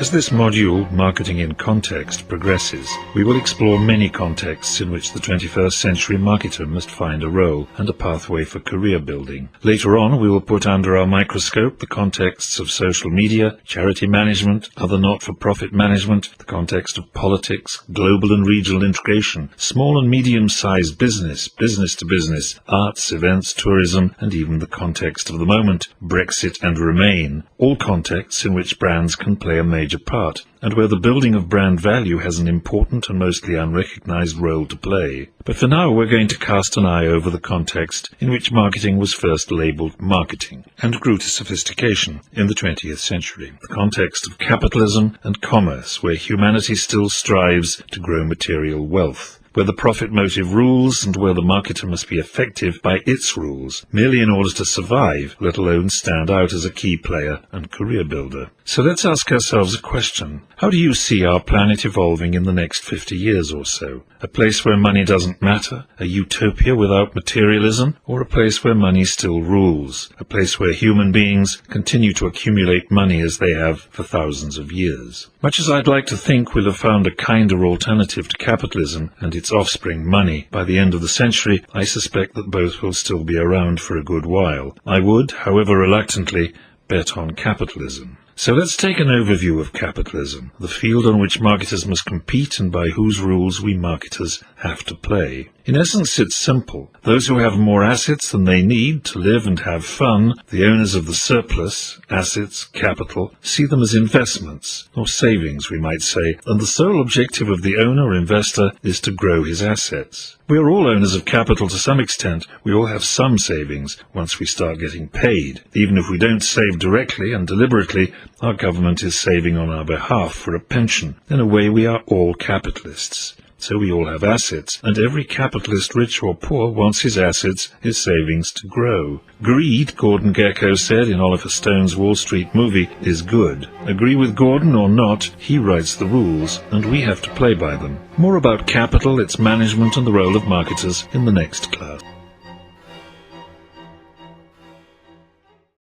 As this module, Marketing in Context, progresses, we will explore many contexts in which the 21st century marketer must find a role and a pathway for career building. Later on, we will put under our microscope the contexts of social media, charity management, other not-for-profit management, the context of politics, global and regional integration, small and medium-sized business, business-to-business, arts, events, tourism, and even the context of the moment, Brexit and Remain, all contexts in which brands can play a major part, and where the building of brand value has an important and mostly unrecognized role to play. But for now, we're going to cast an eye over the context in which marketing was first labeled marketing and grew to sophistication in the 20th century, the context of capitalism and commerce, where humanity still strives to grow material wealth, where the profit motive rules and where the marketer must be effective by its rules, merely in order to survive, let alone stand out as a key player and career builder. So let's ask ourselves a question. How do you see our planet evolving in the next 50 years or so? A place where money doesn't matter? A utopia without materialism? Or a place where money still rules? A place where human beings continue to accumulate money as they have for thousands of years? Much as I'd like to think we'll have found a kinder alternative to capitalism and its offspring, money, by the end of the century, I suspect that both will still be around for a good while. I would, however reluctantly, bet on capitalism. So let's take an overview of capitalism, the field on which marketers must compete and by whose rules we marketers have to play. In essence, it's simple. Those who have more assets than they need to live and have fun, the owners of the surplus, assets, capital, see them as investments, or savings, we might say, and the sole objective of the owner or investor is to grow his assets. We are all owners of capital to some extent. We all have some savings once we start getting paid. Even if we don't save directly and deliberately, our government is saving on our behalf for a pension. In a way, we are all capitalists. So we all have assets, and every capitalist, rich or poor, wants his assets, his savings, to grow. Greed, Gordon Gekko said in Oliver Stone's Wall Street movie, is good. Agree with Gordon or not, he writes the rules, and we have to play by them. More about capital, its management, and the role of marketers in the next class.